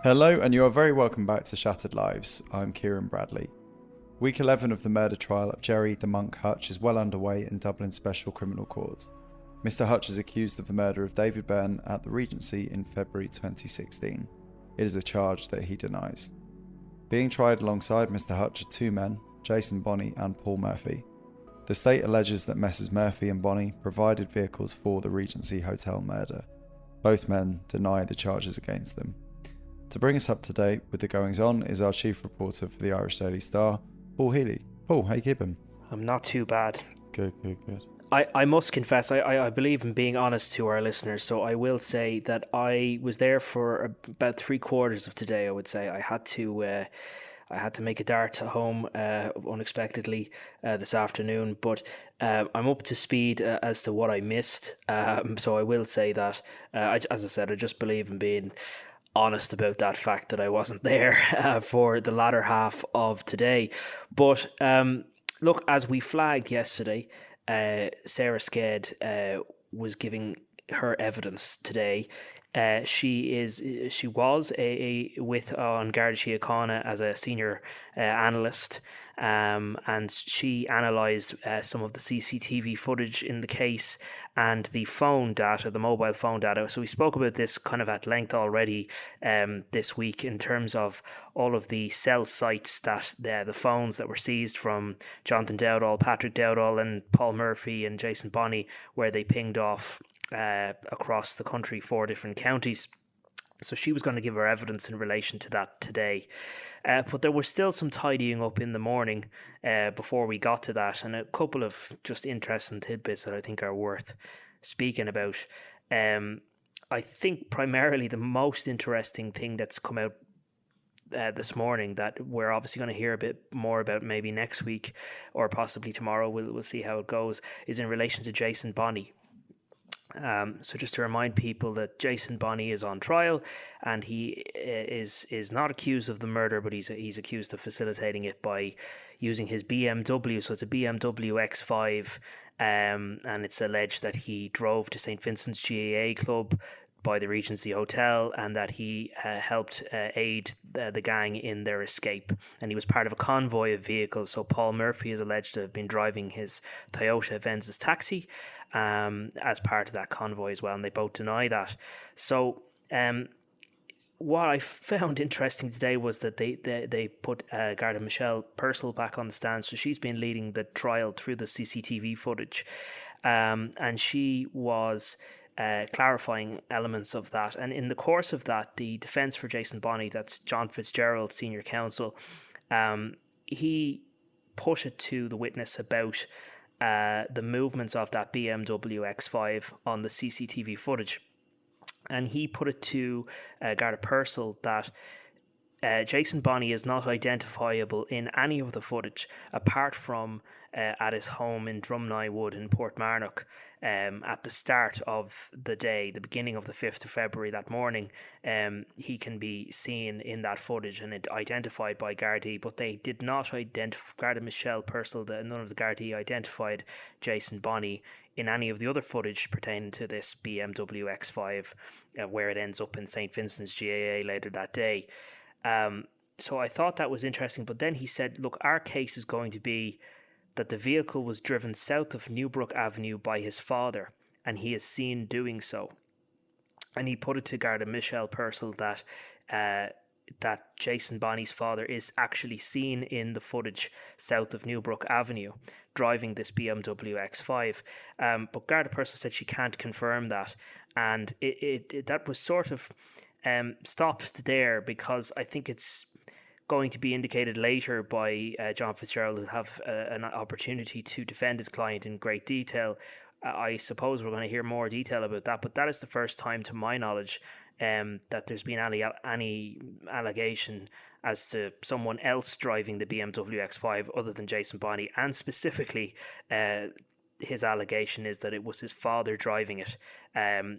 Hello, and you are very welcome back to Shattered Lives. I'm Ciaran Bradley. Week 11 of the murder trial of Gerry the Monk Hutch is well underway in Dublin Special Criminal Court. Mr. Hutch is accused of the murder of David Byrne at the Regency in February 2016. It is a charge that he denies. Being tried alongside Mr. Hutch are two men, Jason Bonney and Paul Murphy. The state alleges that Messrs Murphy and Bonney provided vehicles for the Regency Hotel murder. Both men deny the charges against them. To bring us up to date with the goings-on is our chief reporter for the Irish Daily Star, Paul Healy. Paul, how you keeping? I'm not too bad. Good. I must confess, I believe in being honest to our listeners, so I will say that I was there for about 3/4 of today. I would say I had to make a dart home unexpectedly this afternoon, but I'm up to speed as to what I missed. So I will say that, as I said, I just believe in being honest about that fact that I wasn't there for the latter half of today. But look, as we flagged yesterday, Sarah Sked was giving her evidence today. She was with on Garda Síochána as a senior analyst, and she analysed some of the CCTV footage in the case and the phone data, the mobile phone data. So we spoke about this kind of at length already this week in terms of all of the cell sites that the phones that were seized from Jonathan Dowdall, Patrick Dowdall and Paul Murphy and Jason Bonney, where they pinged off across the country, 4 different counties. So she was going to give her evidence in relation to that today. But there was still some tidying up in the morning before we got to that, and a couple of just interesting tidbits that I think are worth speaking about. I think primarily the most interesting thing that's come out this morning, that we're obviously going to hear a bit more about maybe next week or possibly tomorrow, we'll see how it goes, is in relation to Jason Bonney. So just to remind people that Jason Bonney is on trial, and he is not accused of the murder, but he's accused of facilitating it by using his BMW. So it's a BMW X5, and it's alleged that he drove to St. Vincent's GAA Club by the Regency Hotel, and that he helped aid the gang in their escape. And he was part of a convoy of vehicles. So Paul Murphy is alleged to have been driving his Toyota Venza's taxi as part of that convoy as well, and they both deny that. So what I found interesting today was that they put Garda Michelle Purcell back on the stand. So she's been leading the trial through the CCTV footage, and she was clarifying elements of that. And in the course of that, the defence for Jason Bonney, that's John Fitzgerald, senior counsel, he put it to the witness about the movements of that BMW X5 on the CCTV footage. And he put it to Garda Purcell that Jason Bonney is not identifiable in any of the footage apart from at his home in Drumney Wood in Portmarnock at the start of the day, the beginning of the 5th of February that morning. He can be seen in that footage and identified by Gardaí, but they did not identify, Garda Michelle Purcell, none of the Gardaí identified Jason Bonney in any of the other footage pertaining to this BMW X5, where it ends up in St. Vincent's GAA later that day. So I thought that was interesting, but then he said, look, our case is going to be that the vehicle was driven south of Newbrook Avenue by his father, and he is seen doing so. And he put it to Garda Michelle Purcell that that Jason Bonney's father is actually seen in the footage south of Newbrook Avenue driving this BMW X5. But Garda Purcell said she can't confirm that, and it that was sort of stopped there, because I think it's going to be indicated later by John Fitzgerald, who'll have an opportunity to defend his client in great detail. I suppose we're going to hear more detail about that, but that is the first time, to my knowledge, that there's been any allegation as to someone else driving the BMW X5 other than Jason Bonney, and specifically his allegation is that it was his father driving it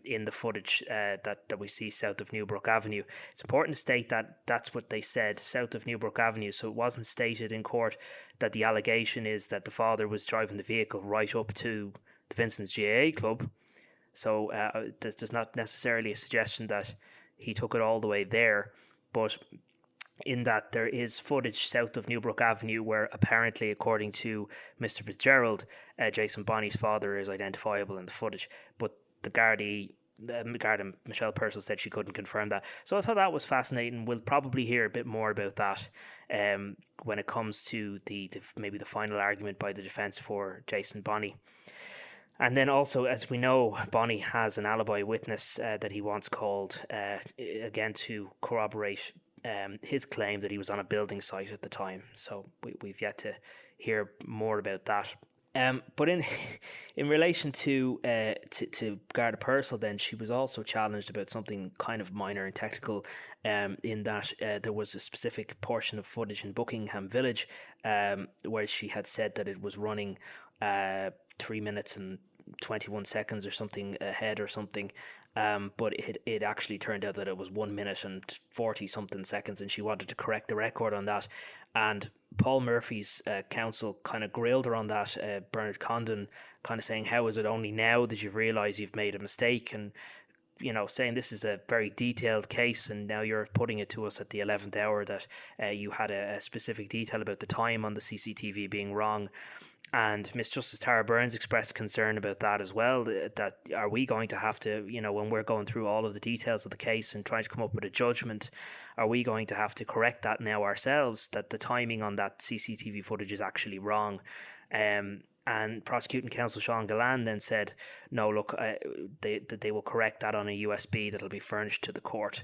in the footage that we see south of Newbrook Avenue. It's important to state that that's what they said, south of Newbrook Avenue, so it wasn't stated in court that the allegation is that the father was driving the vehicle right up to the Vincent's GAA Club. So there's not necessarily a suggestion that he took it all the way there. but in that there is footage south of Newbrook Avenue where apparently, according to Mr. Fitzgerald, Jason Bonney's father is identifiable in the footage. But the Gardai, Garda Michelle Purcell, said she couldn't confirm that. So I thought that was fascinating. We'll probably hear a bit more about that when it comes to maybe the final argument by the defence for Jason Bonney. And then also, as we know, Bonney has an alibi witness that he once called, again, to corroborate his claim that he was on a building site at the time. So we've yet to hear more about that. But in relation to Garda Purcell, then she was also challenged about something kind of minor and technical, in that there was a specific portion of footage in Buckingham Village where she had said that it was running 3 minutes and 21 seconds or something ahead or something. But it actually turned out that it was 1 minute and 40 something seconds, and she wanted to correct the record on that. And Paul Murphy's counsel kind of grilled her on that, Bernard Condon, kind of saying, how is it only now that you've realised you've made a mistake? And, you know, saying this is a very detailed case and now you're putting it to us at the 11th hour that you had a specific detail about the time on the CCTV being wrong. And Miss Justice Tara Burns expressed concern about that as well, that are we going to have to, you know, when we're going through all of the details of the case and trying to come up with a judgment, are we going to have to correct that now ourselves, that the timing on that CCTV footage is actually wrong? And prosecuting counsel Sean Gallan then said, no, look, they will correct that on a USB that'll be furnished to the court,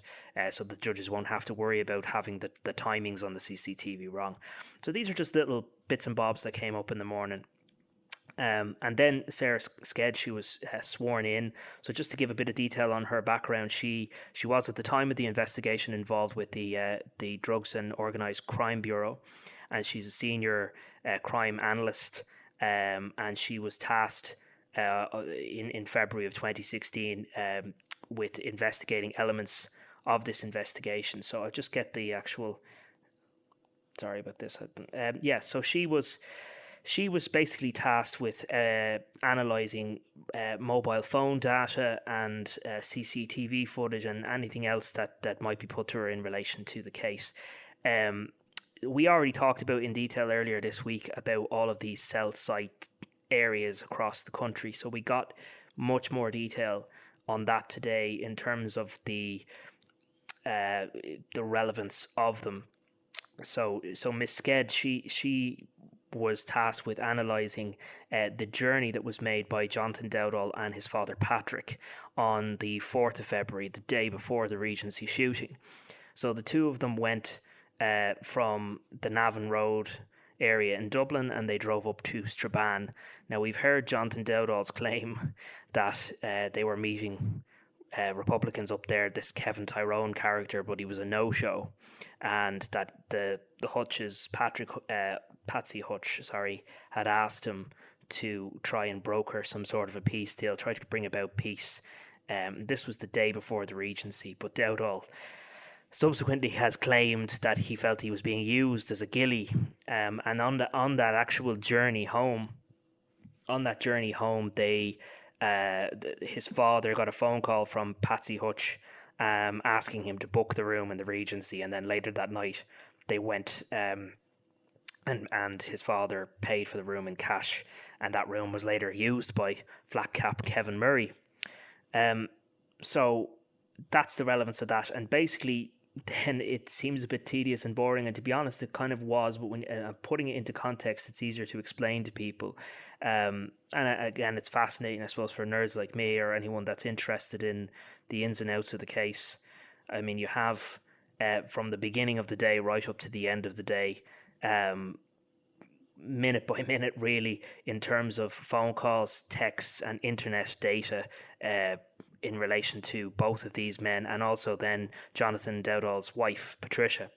so the judges won't have to worry about having the timings on the CCTV wrong. So these are just little bits and bobs that came up in the morning. And then Sarah Sked, she was sworn in. So just to give a bit of detail on her background, she was at the time of the investigation involved with the Drugs and Organised Crime Bureau, and she's a senior crime analyst. And she was tasked in February of 2016 with investigating elements of this investigation. So I'll just get the actual. Sorry about this. So she was basically tasked with analysing mobile phone data and CCTV footage and anything else that might be put to her in relation to the case. We already talked about in detail earlier this week about all of these cell site areas across the country. So we got much more detail on that today in terms of the relevance of them. So Miss Sked, she was tasked with analysing the journey that was made by Jonathan Dowdall and his father Patrick on the 4th of February, the day before the Regency shooting. So the two of them went from the Navan Road area in Dublin, and they drove up to Strabane. Now, we've heard Jonathan Dowdall's claim that they were meeting Republicans up there, this Kevin Tyrone character, but he was a no-show, and that the Hutches, Patsy Hutch, had asked him to try and broker some sort of a peace deal, try to bring about peace. This was the day before the Regency, but Dowdall subsequently has claimed that he felt he was being used as a ghillie, and on that actual journey home, they his father got a phone call from Patsy Hutch asking him to book the room in the Regency, and then later that night they went and his father paid for the room in cash, and that room was later used by flat cap Kevin Murray. So that's the relevance of that, and basically then it seems a bit tedious and boring, and to be honest it kind of was, but when putting it into context it's easier to explain to people, and again it's fascinating I suppose for nerds like me or anyone that's interested in the ins and outs of the case. I mean, you have from the beginning of the day right up to the end of the day, minute by minute really, in terms of phone calls, texts and internet data in relation to both of these men, and also then Jonathan Dowdall's wife, Patricia.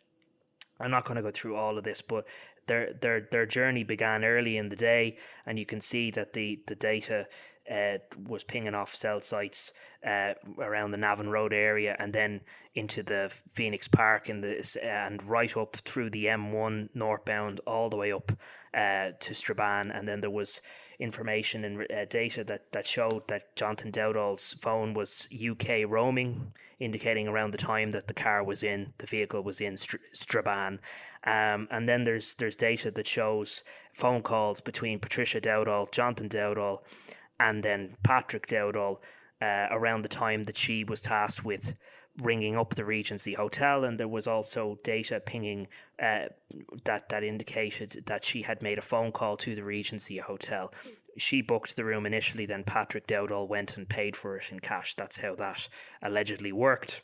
I'm not going to go through all of this, but their journey began early in the day, and you can see that the data was pinging off cell sites around the Navan Road area, and then into the Phoenix Park and right up through the M1 northbound all the way up to Strabane. And then there was information and data that showed that Jonathan Dowdall's phone was UK roaming, indicating around the time that the vehicle was in Strabane. And then there's data that shows phone calls between Patricia Dowdall, Jonathan Dowdall, and then Patrick Dowdall around the time that she was tasked with ringing up the Regency Hotel. And there was also data pinging that indicated that she had made a phone call to the Regency Hotel. She booked the room initially, then Patrick Dowdall went and paid for it in cash. That's how that allegedly worked.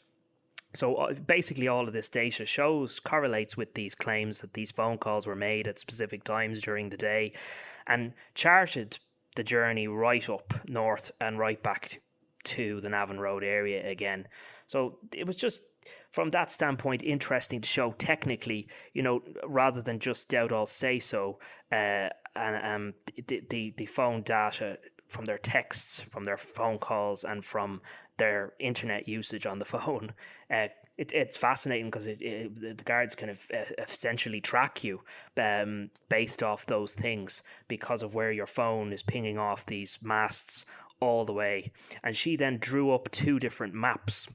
So basically all of this data correlates with these claims that these phone calls were made at specific times during the day, and charted the journey right up north and right back to the Navan Road area again. So it was just, from that standpoint, interesting to show technically, rather than just Dowdall say so, and the phone data from their texts, from their phone calls, and from their internet usage on the phone. It's fascinating because the guards kind of essentially track you based off those things because of where your phone is pinging off these masts all the way. And she then drew up 2 different maps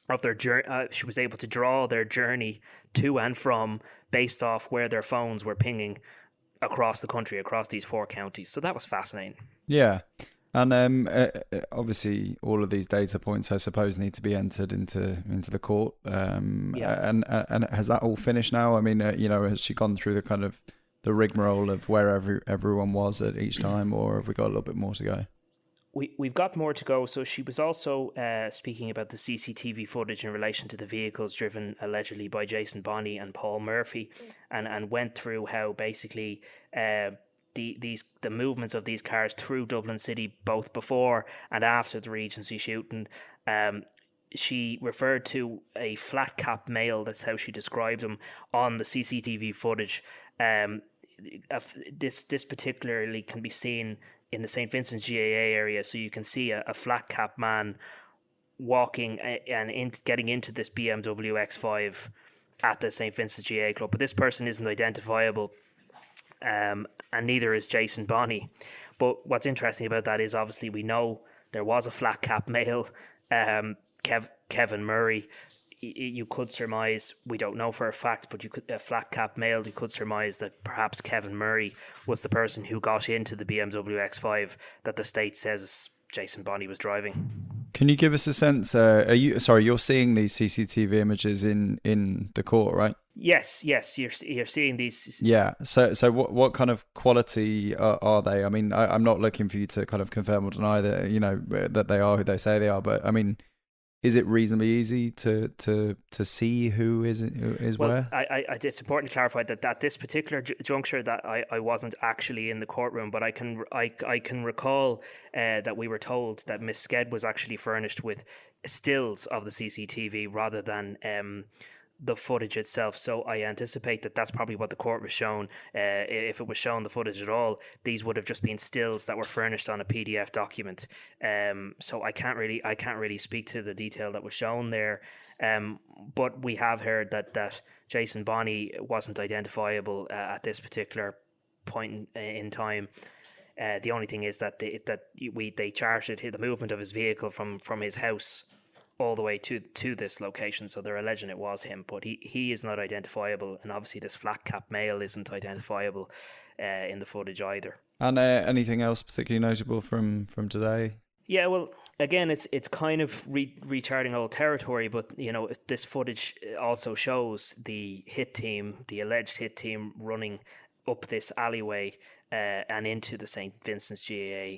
of their journey. She was able to draw their journey to and from based off where their phones were pinging across the country, across these 4 counties. So that was fascinating. Yeah. And obviously, all of these data points, I suppose, need to be entered into the court. And has that all finished now? I mean, has she gone through the kind of the rigmarole of where everyone was at each time, or have we got a little bit more to go? We've got more to go. So she was also speaking about the CCTV footage in relation to the vehicles driven allegedly by Jason Bonney and Paul Murphy, and went through how basically the movements of these cars through Dublin City, both before and after the Regency shooting. She referred to a flat cap male, that's how she described him, on the CCTV footage. This particularly can be seen in the St. Vincent's GAA area, so you can see a flat cap man walking and getting into this BMW X5 at the St. Vincent's GAA club, but this person isn't identifiable. And neither is Jason Bonney. But what's interesting about that is obviously we know there was a flat cap male, Kevin Murray. You could surmise, we don't know for a fact, but a flat cap male, you could surmise that perhaps Kevin Murray was the person who got into the BMW X5 that the state says Jason Bonney was driving. Can you give us a sense? You're seeing these CCTV images in the court, right? Yes, you're seeing these. Yeah. So what kind of quality are they? I mean, I'm not looking for you to kind of confirm or deny that that they are who they say they are, but I mean, is it reasonably easy to see who is where? It's important to clarify that at this particular juncture that I wasn't actually in the courtroom, but I can recall that we were told that Miss Sked was actually furnished with stills of the CCTV rather than the footage itself. So I anticipate that that's probably what the court was shown. If it was shown the footage at all, these would have just been stills that were furnished on a PDF document. So I can't really speak to the detail that was shown there. But we have heard that Jason Bonney wasn't identifiable at this particular point in time. The only thing is that they charted the movement of his vehicle from his house all the way to this location, so they're alleging it was him, but he is not identifiable, and obviously this flat cap male isn't identifiable in the footage either. And anything else particularly notable from today? Yeah, well, again, it's kind of recharting old territory, but this footage also shows the alleged hit team running up this alleyway and into the St. Vincent's GAA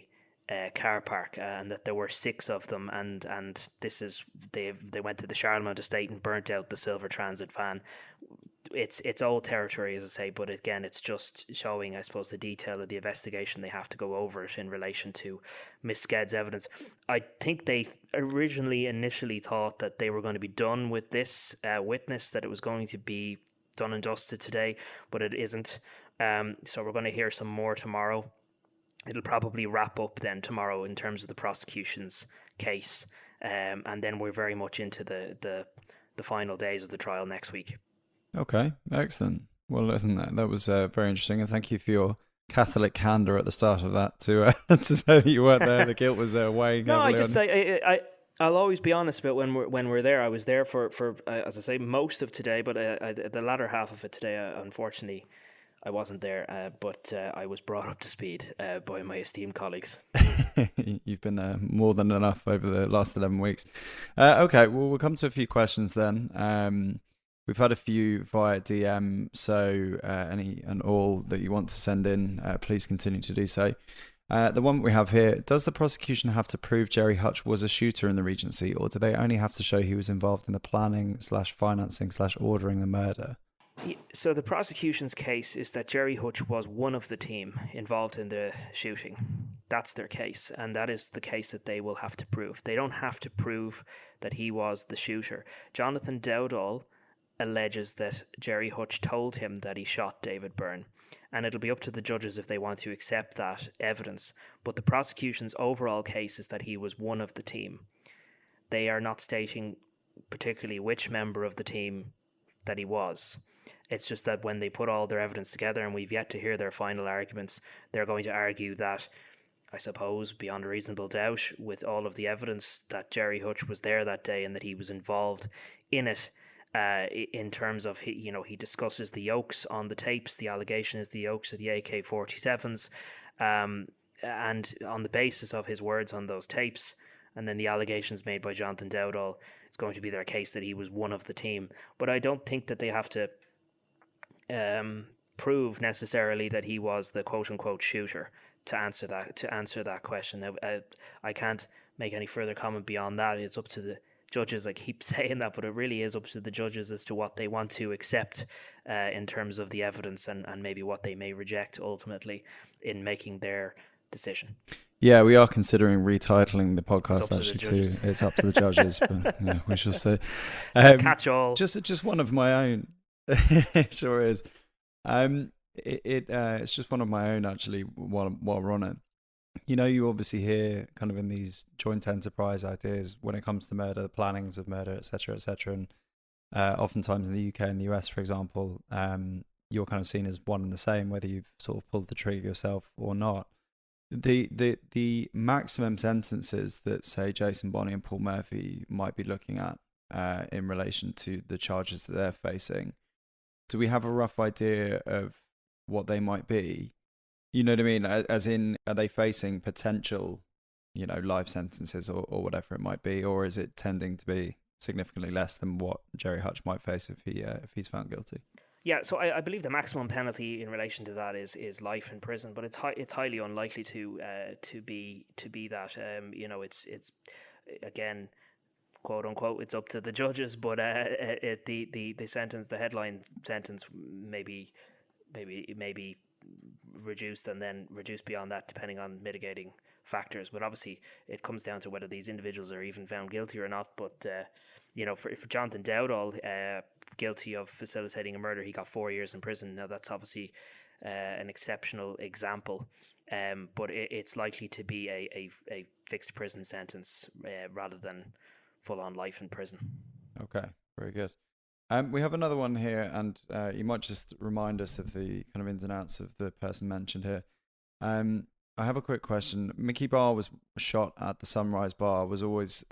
car park, and that there were 6 of them, and this is they went to the Charlemont estate and burnt out the silver transit van. It's old territory, as I say, but again, it's just showing, I suppose, the detail of the investigation. They have to go over it in relation to Miss Sked's evidence. I think they initially thought that they were going to be done with this witness, that it was going to be done and dusted today, but it isn't. So we're going to hear some more tomorrow. it'll probably wrap up then tomorrow in terms of the prosecution's case, and then we're very much into the final days of the trial next week. Okay, excellent. Well, listen, that was very interesting, and thank you for your Catholic candor at the start of that to to say that you weren't there. The guilt was weighing. No, heavily I'll always be honest about when we're there. I was there for as I say, most of today, but the latter half of it today, unfortunately, I wasn't there. But I was brought up to speed by my esteemed colleagues. You've been there more than enough over the last 11 weeks. Okay, well, we'll come to a few questions then. We've had a few via DM, so any and all that you want to send in, please continue to do so. The one we have here, does the prosecution have to prove Gerry Hutch was a shooter in the Regency, or do they only have to show he was involved in the planning / financing / ordering the murder? So the prosecution's case is that Gerry Hutch was one of the team involved in the shooting. That's their case, and that is the case that they will have to prove. They don't have to prove that he was the shooter. Jonathan Dowdall alleges that Gerry Hutch told him that he shot David Byrne, and it'll be up to the judges if they want to accept that evidence. But the prosecution's overall case is that he was one of the team. They are not stating particularly which member of the team that he was. It's just that when they put all their evidence together, and we've yet to hear their final arguments, they're going to argue that, I suppose, beyond a reasonable doubt, with all of the evidence that Gerry Hutch was there that day and that he was involved in it, in terms of, he discusses the yokes on the tapes. The allegation is the yokes of the AK-47s, and on the basis of his words on those tapes, and then the allegations made by Jonathan Dowdall, it's going to be their case that he was one of the team. But I don't think that they have to prove necessarily that he was the quote-unquote shooter to answer that question. Now, I can't make any further comment beyond that. It's up to the judges. I keep saying that, but it really is up to the judges as to what they want to accept in terms of the evidence, and maybe what they may reject ultimately in making their decision. Yeah, we are considering retitling the podcast actually too. It's up to the judges, but yeah, we shall see. Catch all. Just one of my own. It sure is. It's just one of my own actually. While we're on it, you obviously hear kind of in these joint enterprise ideas when it comes to murder, the plannings of murder, etc., and oftentimes in the UK and the US, for example, you're kind of seen as one and the same, whether you've sort of pulled the trigger yourself or not. The maximum sentences that, say, Jason Bonney and Paul Murphy might be looking at in relation to the charges that they're facing, do we have a rough idea of what they might be? You know what I mean? As in, are they facing potential, life sentences or whatever it might be, or is it tending to be significantly less than what Gerry Hutch might face if he's found guilty? Yeah, so I believe the maximum penalty in relation to that is life in prison, but it's highly unlikely to be that. It's again, quote unquote, it's up to the judges, but the sentence, the headline sentence, maybe reduced and then reduced beyond that, depending on mitigating factors. But obviously, it comes down to whether these individuals are even found guilty or not. But for Jonathan Dowdall, guilty of facilitating a murder, he got 4 years in prison. Now that's obviously an exceptional example, but it's likely to be a fixed prison sentence rather than full-on life in prison. Okay, very good. We have another one here, and you might just remind us of the kind of ins and outs of the person mentioned here. I have a quick question. Mickey Barr was shot at the Sunrise Bar, was always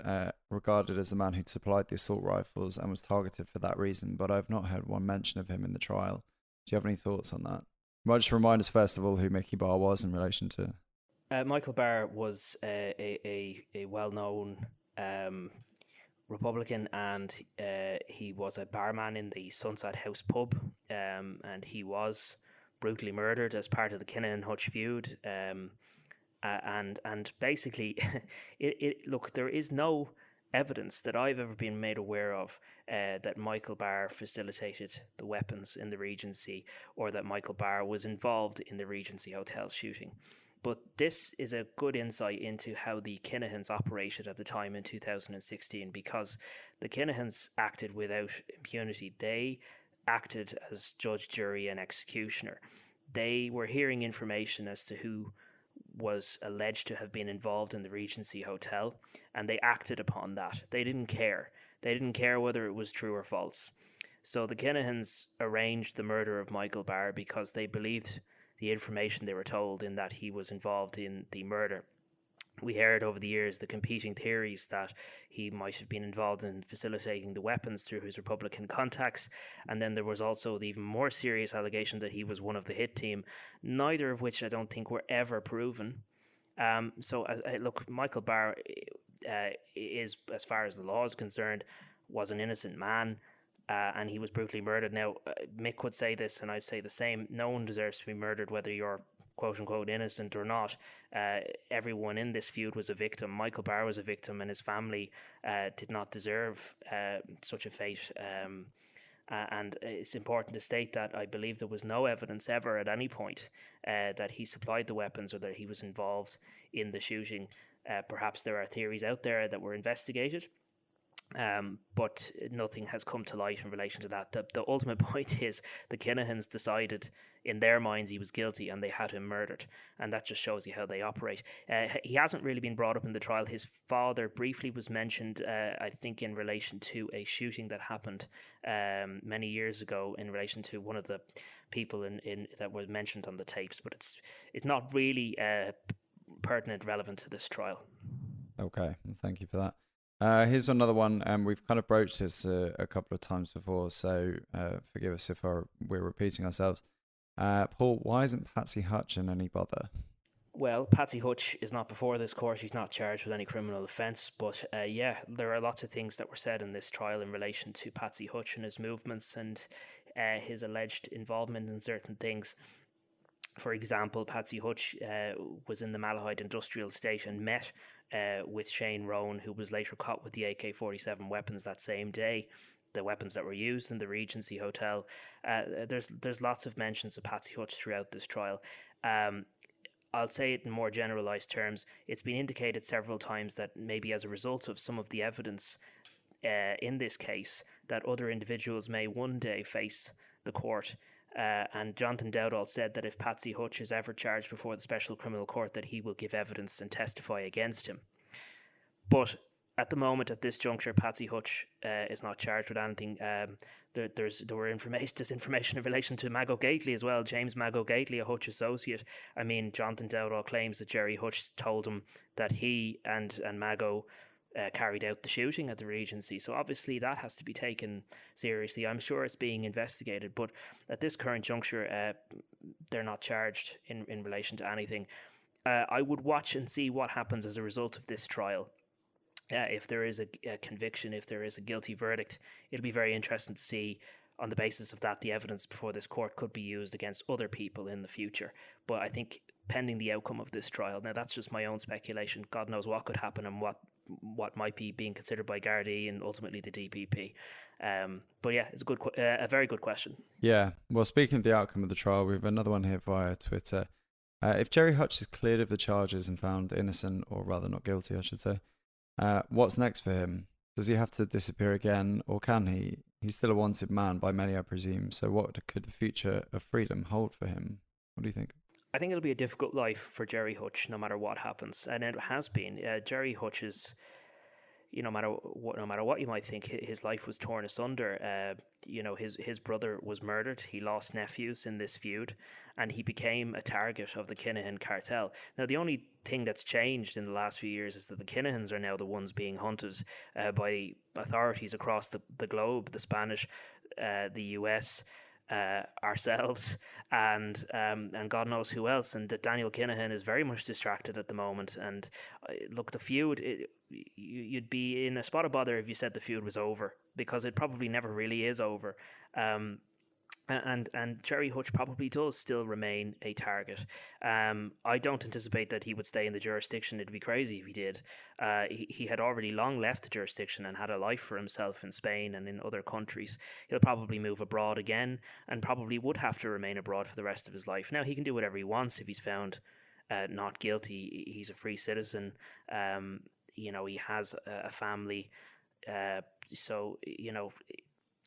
regarded as the man who'd supplied the assault rifles and was targeted for that reason, but I've not heard one mention of him in the trial. Do you have any thoughts on that? You might just remind us, first of all, who Mickey Barr was in relation to... Michael Barr was a well-known Republican, and he was a barman in the Sunset House pub, and he was brutally murdered as part of the Kinahan Hutch feud, and basically, look, there is no evidence that I've ever been made aware of that Michael Barr facilitated the weapons in the Regency, or that Michael Barr was involved in the Regency Hotel shooting. But this is a good insight into how the Kinahans operated at the time in 2016, because the Kinahans acted without impunity. They acted as judge, jury, and executioner. They were hearing information as to who was alleged to have been involved in the Regency Hotel, and they acted upon that. They didn't care. They didn't care whether it was true or false. So the Kinahans arranged the murder of Michael Barr because they believed the information they were told in that he was involved in the murder. We heard over the years the competing theories that he might have been involved in facilitating the weapons through his Republican contacts, and then there was also the even more serious allegation that he was one of the hit team, neither of which I don't think were ever proven. Look, Michael Barr is, as far as the law is concerned, was an innocent man. And he was brutally murdered. Now, Mick would say this, and I'd say the same. No one deserves to be murdered, whether you're quote-unquote innocent or not. Everyone in this feud was a victim. Michael Barr was a victim, and his family did not deserve such a fate. And it's important to state that I believe there was no evidence ever at any point that he supplied the weapons or that he was involved in the shooting. Perhaps there are theories out there that were investigated, but nothing has come to light in relation to that. The ultimate point is the Kinahans decided in their minds he was guilty and they had him murdered, and that just shows you how they operate. He hasn't really been brought up in the trial. His father briefly was mentioned, I think, in relation to a shooting that happened many years ago in relation to one of the people in that was mentioned on the tapes, but it's not really pertinent, relevant to this trial. Okay, thank you for that. Here's another one, and we've kind of broached this a couple of times before, so forgive us if we're repeating ourselves. Paul, why isn't Patsy Hutch in any bother? Well, Patsy Hutch is not before this court. She's not charged with any criminal offence, but there are lots of things that were said in this trial in relation to Patsy Hutch and his movements and his alleged involvement in certain things. For example, Patsy Hutch was in the Malahide industrial estate and met with Shane Rowan, who was later caught with the AK-47 weapons that same day, the weapons that were used in the Regency Hotel. There's lots of mentions of Patsy Hutch throughout this trial. I'll say it in more generalised terms. It's been indicated several times that maybe as a result of some of the evidence in this case, that other individuals may one day face the court. And Jonathan Dowdall said that if Patsy Hutch is ever charged before the Special Criminal Court, that he will give evidence and testify against him. But at the moment, at this juncture, Patsy Hutch is not charged with anything. There's information in relation to Mago Gately as well. James Mago Gately, a Hutch associate. I mean, Jonathan Dowdall claims that Gerry Hutch told him that he and Mago carried out the shooting at the Regency. So obviously that has to be taken seriously. I'm sure it's being investigated, but at this current juncture, they're not charged in relation to anything. I would watch and see what happens as a result of this trial. If there is a conviction, if there is a guilty verdict, it'll be very interesting to see on the basis of that the evidence before this court could be used against other people in the future. But I think pending the outcome of this trial, now that's just my own speculation, God knows what could happen and what might be being considered by Gardai and ultimately the DPP. But yeah, it's a very good question. Yeah, well, speaking of the outcome of the trial, we have another one here via Twitter. If Gerry Hutch is cleared of the charges and found innocent, or rather not guilty, I should say, what's next for him? Does he have to disappear again, or can he? He's still a wanted man by many, I presume. So what could the future of freedom hold for him? What do you think? I think it'll be a difficult life for Gerry Hutch, no matter what happens, and it has been. Gerry Hutch is, no matter what you might think, his life was torn asunder. His brother was murdered. He lost nephews in this feud, and he became a target of the Kinahan cartel. Now, the only thing that's changed in the last few years is that the Kinahans are now the ones being hunted by authorities across the globe, the Spanish, the US, ourselves, and God knows who else. And Daniel Kinahan is very much distracted at the moment. And look, the feud, you'd be in a spot of bother if you said the feud was over, because it probably never really is over. And Gerry Hutch probably does still remain a target. I don't anticipate that he would stay in the jurisdiction. It'd be crazy if he did. He had already long left the jurisdiction and had a life for himself in Spain and in other countries. He'll probably move abroad again and probably would have to remain abroad for the rest of his life. Now, he can do whatever he wants if he's found not guilty. He's a free citizen. He has a family. So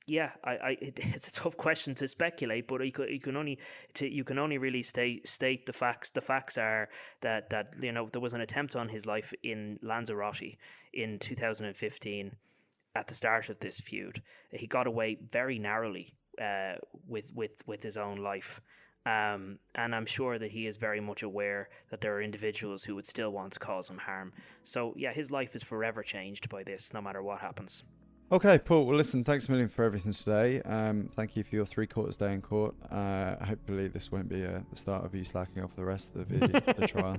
Yeah, it's a tough question to speculate, but you can only really state the facts. The facts are that there was an attempt on his life in Lanzarote in 2015 at the start of this feud. He got away very narrowly with his own life. And I'm sure that he is very much aware that there are individuals who would still want to cause him harm. So yeah, his life is forever changed by this, no matter what happens. Okay, Paul. Well, listen, thanks a million for everything today. Thank you for your 3/4 day in court. Hopefully this won't be the start of you slacking off the rest of the trial.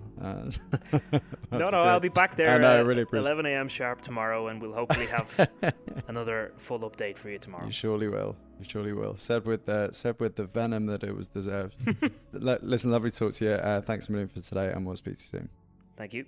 No, I'll be back there at really 11 a.m. sharp tomorrow, and we'll hopefully have another full update for you tomorrow. You surely will. Said with the venom that it was deserved. Listen, lovely to talk to you. Thanks a million for today, and we'll speak to you soon. Thank you.